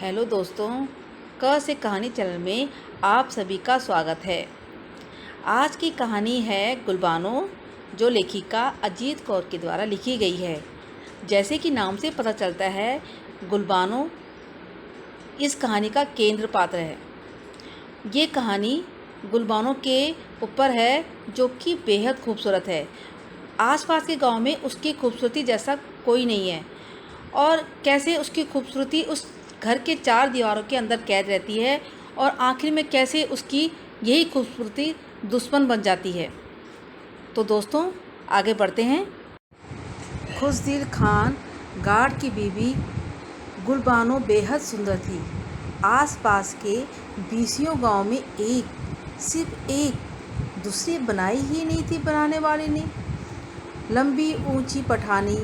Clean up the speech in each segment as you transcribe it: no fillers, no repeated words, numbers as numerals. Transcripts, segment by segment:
Hello दोस्तों, क से कहानी चैनल में आप सभी का स्वागत है। आज की कहानी है गुलबानो, जो लेखिका अजीत कौर के द्वारा लिखी गई है। जैसे कि नाम से पता चलता है, गुलबानो इस कहानी का केंद्र पात्र है। ये कहानी गुलबानो के ऊपर है, जो कि बेहद खूबसूरत है। आसपास के गांव में उसकी खूबसूरती जैसा कोई नहीं है, और कैसे उसकी खूबसूरती उस घर के चार दीवारों के अंदर कैद रहती है, और आखिर में कैसे उसकी यही खूबसूरती दुश्मन बन जाती है। तो दोस्तों, आगे बढ़ते हैं। खुशदिल खान गार्ड की बीवी गुलबानो बेहद सुंदर थी। आसपास के 20 गांव में सिर्फ एक दूसरी बनाई ही नहीं थी बनाने वाले ने। लंबी ऊंची पठानी,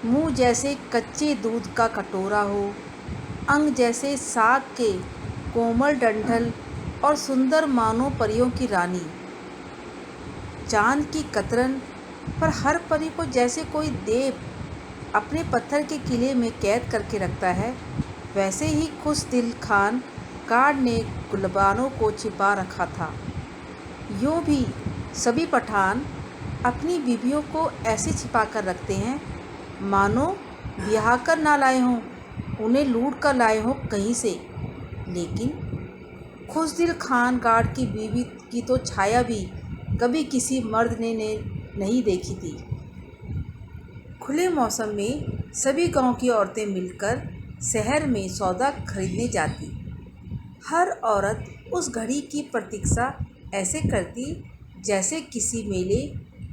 मुंह जैसे कच्चे दूध का कटोरा हो, अंग जैसे साग के कोमल डंठल और सुंदर मानो परियों की रानी। चांद की कतरन पर हर परी को जैसे कोई देव अपने पत्थर के किले में कैद करके रखता है, वैसे ही खुशदिल खान गार्ड ने गुलबानो को छिपा रखा था। यूँ भी सभी पठान अपनी बीवियों को ऐसे छिपा कर रखते हैं मानो ब्याह कर ना लाए हों, उन्हें लूट कर लाए हों कहीं से। लेकिन खुशदिल खान गार्ड की बीवी की तो छाया भी कभी किसी मर्द ने नहीं देखी थी। खुले मौसम में सभी गांव की औरतें मिलकर शहर में सौदा खरीदने जाती। हर औरत उस घड़ी की प्रतीक्षा ऐसे करती जैसे किसी मेले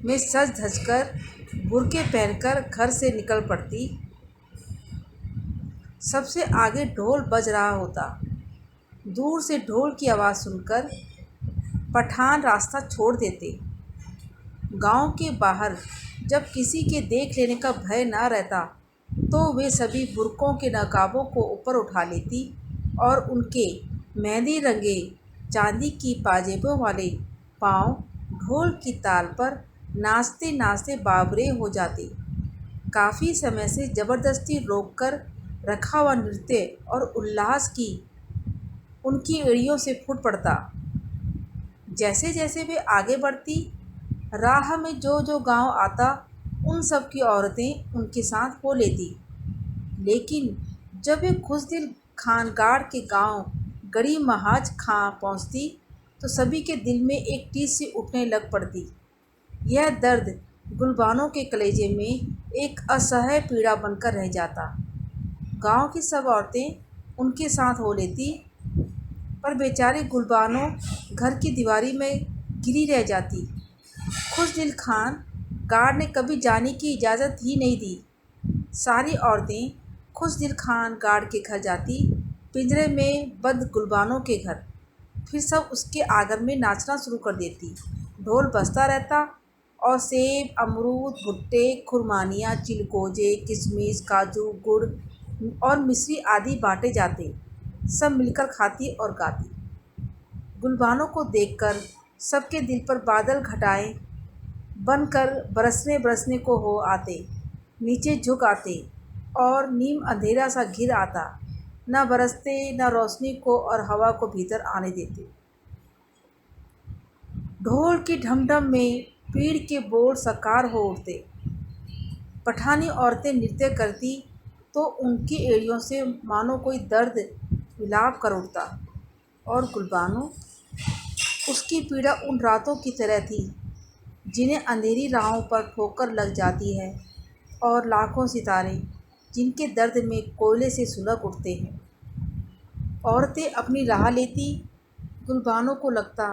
में सज धजकर बुर्के पहनकर घर से निकल पड़ती। सबसे आगे ढोल बज रहा होता। दूर से ढोल की आवाज़ सुनकर पठान रास्ता छोड़ देते। गांव के बाहर जब किसी के देख लेने का भय ना रहता, तो वे सभी बुर्कों के नकाबों को ऊपर उठा लेती और उनके मेहंदी रंगे चांदी की पाजेबों वाले पांव ढोल की ताल पर नाचते नाचते बावरे हो जाते। काफ़ी समय से ज़बरदस्ती रोककर रखा हुआ नृत्य और उल्लास की उनकी एड़ियों से फूट पड़ता। जैसे जैसे वे आगे बढ़ती, राह में जो जो गांव आता, उन सब की औरतें उनके साथ हो लेती। लेकिन जब वे खुशदिल खान गार्ड के गांव गड़ी महाज खां पहुंचती, तो सभी के दिल में एक टीस सी उठने लग पड़ती। यह दर्द गुलबानो के कलेजे में एक असह्य पीड़ा बनकर रह जाता। गांव की सब औरतें उनके साथ हो लेती, पर बेचारी गुलबानो घर की दीवारी में गिरी रह जाती। खुशदिल खान गार्ड ने कभी जाने की इजाज़त ही नहीं दी। सारी औरतें खुशदिल खान गार्ड के घर जाती, पिंजरे में बंद गुलबानो के घर। फिर सब उसके आंगन में नाचना शुरू कर देती। ढोल बजता रहता और सेब, अमरूद, भुट्टे, खुरमानियाँ, चिलगोजे, किशमिश, काजू, गुड़ और मिश्री आदि बांटे जाते। सब मिलकर खाती और गाती। गुलबानो को देखकर सबके दिल पर बादल घटाएं बनकर बरसने बरसने को हो आते, नीचे झुक आते और नीम अंधेरा सा घिर आता। न बरसते, न रोशनी को और हवा को भीतर आने देते। ढोल की ढमढम में पीड़ के बोल साकार हो उठते। पठानी औरतें नृत्य करती तो उनकी एड़ियों से मानो कोई दर्द विलाप कर उठता। और गुलबानो, उसकी पीड़ा उन रातों की तरह थी जिन्हें अंधेरी राहों पर ठोकर लग जाती है, और लाखों सितारे जिनके दर्द में कोयले से सुलग उठते हैं। औरतें अपनी राह लेती। गुलबानो को लगता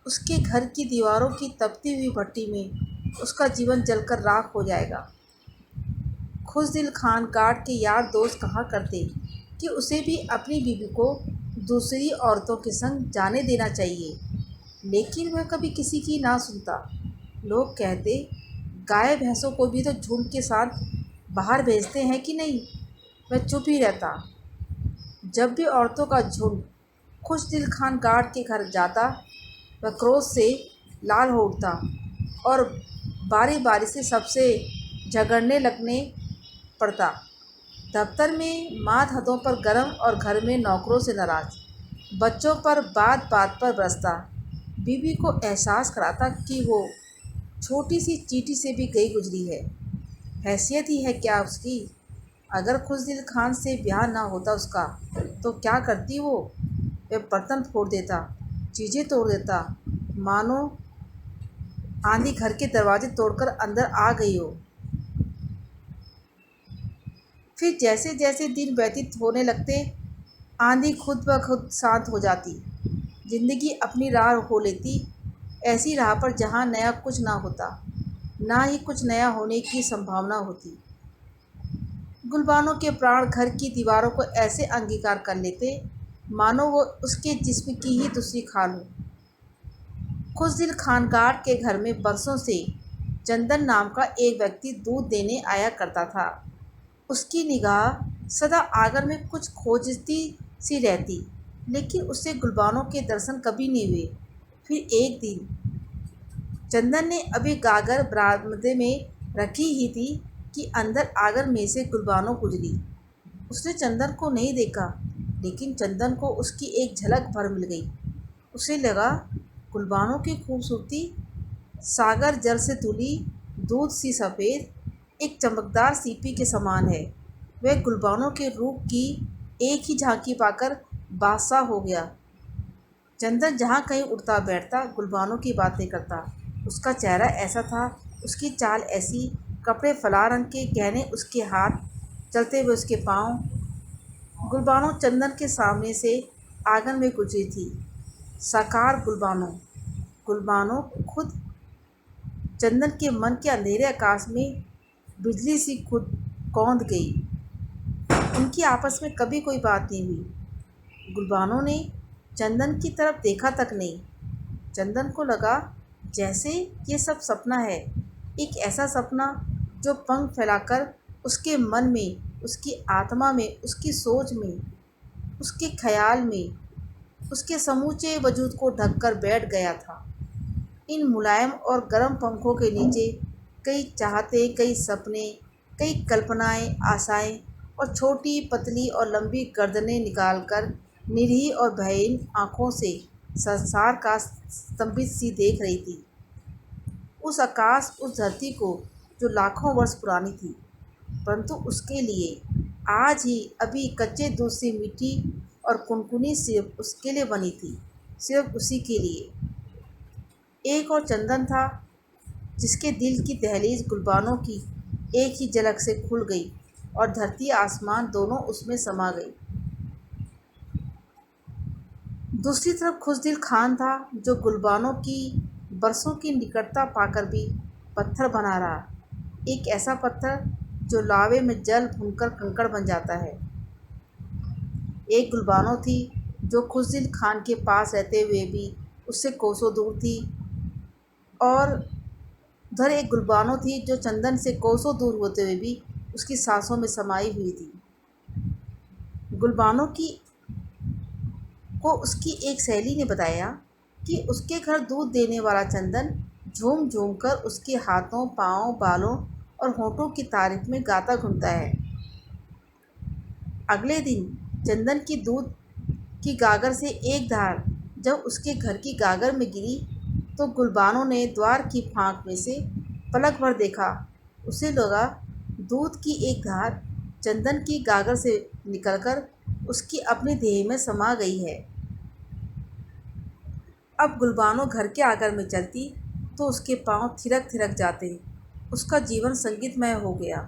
उसके घर की दीवारों की तपती हुई भट्टी में उसका जीवन जलकर राख हो जाएगा। खुशदिल खान गार्ड के यार दोस्त कहा करते कि उसे भी अपनी बीवी को दूसरी औरतों के संग जाने देना चाहिए, लेकिन वह कभी किसी की ना सुनता। लोग कहते, गाय भैंसों को भी तो झुंड के साथ बाहर भेजते हैं कि नहीं। वह चुप ही रहता। जब भी औरतों का झुंड खुशदिल खान गार्ड के घर जाता, वह क्रोध से लाल हो उठता और बारी बारी से सबसे झगड़ने लगने पड़ता। दफ्तर में मातहतों पर गरम और घर में नौकरों से नाराज, बच्चों पर बात बात पर बरसता, बीवी को एहसास कराता कि वो छोटी सी चींटी से भी गई गुजरी है। हैसियत ही है क्या उसकी। अगर खुशदिल खान से ब्याह ना होता उसका तो क्या करती वो। वह बर्तन फोड़ देता, चीज़ें तोड़ देता, मानो आंधी घर के दरवाजे तोड़कर अंदर आ गई हो। फिर जैसे जैसे दिन व्यतीत होने लगते, आंधी खुद ब खुद शांत हो जाती, जिंदगी अपनी राह हो लेती, ऐसी राह पर जहाँ नया कुछ ना होता, ना ही कुछ नया होने की संभावना होती। गुलबानों के प्राण घर की दीवारों को ऐसे अंगीकार कर लेते मानो वो उसके जिस्म की ही दूसरी खाल हो। खुशदिल खानगार के घर में बरसों से चंदन नाम का एक व्यक्ति दूध देने आया करता था। उसकी निगाह सदा आंगन में कुछ खोजती सी रहती, लेकिन उससे गुलबानों के दर्शन कभी नहीं हुए। फिर एक दिन चंदन ने अभी गागर बरामदे में रखी ही थी कि अंदर आंगन में से गुलबानों गुजरी। उसने चंदन को नहीं देखा, लेकिन चंदन को उसकी एक झलक भर मिल गई। उसे लगा गुलबानों की खूबसूरती सागर जल से धुली दूध सी सफ़ेद एक चमकदार सीपी के समान है। वह गुलबानों के रूप की एक ही झांकी पाकर बादशाह हो गया। चंदन जहाँ कहीं उठता बैठता गुलबानों की बातें करता। उसका चेहरा ऐसा था, उसकी चाल ऐसी, कपड़े फला रंग के, गहने उसके हाथ, चलते हुए उसके पाँव। गुलबानों चंदन के सामने से आंगन में गुजरी थी। साकार गुलबानों, गुलबानों खुद चंदन के मन के अंधेरे आकाश में बिजली सी खुद कौंध गई। उनकी आपस में कभी कोई बात नहीं हुई। गुलबानों ने चंदन की तरफ देखा तक नहीं। चंदन को लगा जैसे ये सब सपना है, एक ऐसा सपना जो पंख फैलाकर उसके मन में, उसकी आत्मा में, उसकी सोच में, उसके ख्याल में, उसके समूचे वजूद को ढककर बैठ गया था। इन मुलायम और गर्म पंखों के नीचे कई चाहते, कई सपने, कई कल्पनाएं, आशाएं और छोटी पतली और लंबी गर्दनें निकालकर निरीह और भयहीन आँखों से संसार का स्तंभित सी देख रही थी। उस आकाश, उस धरती को जो लाखों वर्ष पुरानी थी, परंतु उसके लिए आज ही अभी कच्चे दूध से मीठी और कुनकुनी सिर्फ उसके लिए बनी थी, सिर्फ उसी के लिए। एक और चंदन था जिसके दिल की दहलीज गुलबानों की एक ही झलक से खुल गई और धरती आसमान दोनों उसमें समा गई। दूसरी तरफ खुशदिल खान था जो गुलबानों की बरसों की निकटता पाकर भी पत्थर बना रहा, एक ऐसा पत्थर जो लावे में जल भूनकर कंकड़ बन जाता है। एक गुलबानों थी जो खुशदिल खान के पास रहते हुए भी उससे कोसों दूर थी, और उधर एक गुलबानों थी जो चंदन से कोसों दूर होते हुए भी उसकी सांसों में समाई हुई थी। गुलबानों की को उसकी एक सहेली ने बताया कि उसके घर दूध देने वाला चंदन झूम झूम कर उसके हाथों, पाँव, बालों और होठों की तारीफ में गाता घूमता है। अगले दिन चंदन की दूध की गागर से एक धार जब उसके घर की गागर में गिरी तो गुलबानों ने द्वार की फाँक में से पलक भर देखा। उसे लगा दूध की एक धार चंदन की गागर से निकलकर उसकी अपनी देह में समा गई है। अब गुलबानों घर के आंगन में चलती तो उसके पांव थिरक थिरक जाते। उसका जीवन संगीतमय हो गया।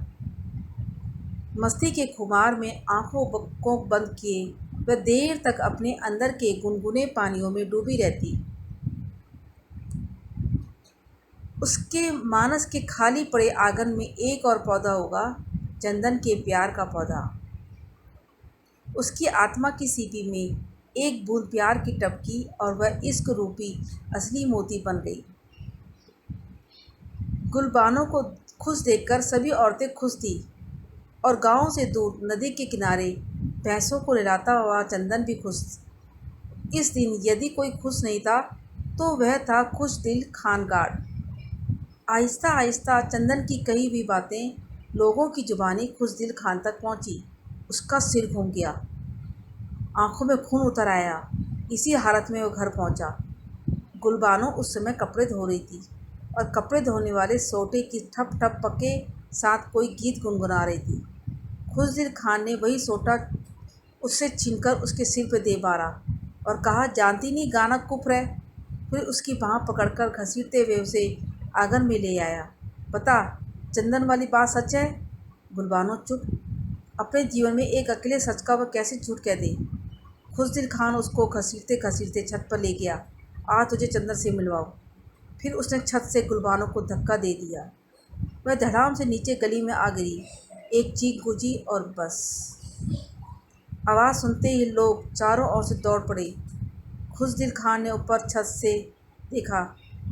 मस्ती के खुमार में आंखों को बंद किए वह देर तक अपने अंदर के गुनगुने पानियों में डूबी रहती। उसके मानस के खाली पड़े आंगन में एक और पौधा होगा, चंदन के प्यार का पौधा। उसकी आत्मा की सीपी में एक बूंद प्यार की टपकी और वह इश्क रूपी असली मोती बन गई। गुलबानों को खुश देखकर सभी औरतें खुश थी और गांव से दूर नदी के किनारे भैंसों को नहलाता हुआ चंदन भी खुश। इस दिन यदि कोई खुश नहीं था तो वह था खुशदिल खानगार। आहिस्ता आहिस्ता चंदन की कही हुई बातें लोगों की जुबानी खुशदिल खान तक पहुंची। उसका सिर घूम गया, आंखों में खून उतर आया। इसी हालत में वो घर पहुंचा। गुलबानो उस समय कपड़े धो रही थी और कपड़े धोने वाले सोटे की ठप ठप के साथ कोई गीत गुनगुना रही थी। खुशदिल खान ने वही सोटा उससे छीनकर उसके सिर पे दे मारा और कहा, जानती नहीं गाना कुफ्र है। फिर उसकी बाँह पकड़कर घसीटते हुए उसे आंगन में ले आया। बता, चंदन वाली बात सच है? गुलबानो चुप। अपने जीवन में एक अकेले सच का वह कैसे झूठ कह दे। खुशदिल खान उसको घसीटते घसीटते छत पर ले गया। आ तुझे चंदन से मिलवाओ। फिर उसने छत से गुलबानो को धक्का दे दिया। वह धड़ाम से नीचे गली में आ गिरी। एक चीख गूंजी और बस। आवाज़ सुनते ही लोग चारों ओर से दौड़ पड़े। खुशदिल खान ने ऊपर छत से देखा,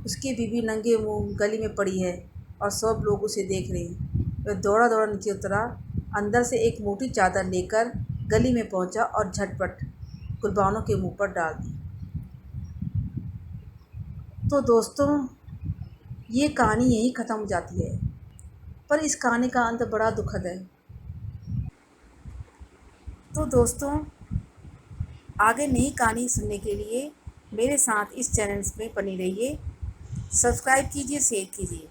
उसकी बीवी नंगे मुंह गली में पड़ी है और सब लोग उसे देख रहे हैं। वह दौड़ा दौड़ा नीचे उतरा, अंदर से एक मोटी चादर लेकर गली में पहुंचा और झटपट गुलबानो के मुंह पर डाल दी। तो दोस्तों, ये कहानी यहीं ख़त्म हो जाती है, पर इस कहानी का अंत बड़ा दुखद है। तो दोस्तों, आगे नई कहानी सुनने के लिए मेरे साथ इस चैनल में बने रहिए। सब्सक्राइब कीजिए, शेयर कीजिए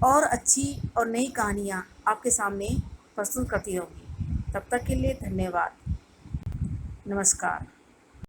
और अच्छी और नई कहानियाँ आपके सामने प्रस्तुत करती रहूँगी। तब तक के लिए धन्यवाद। नमस्कार।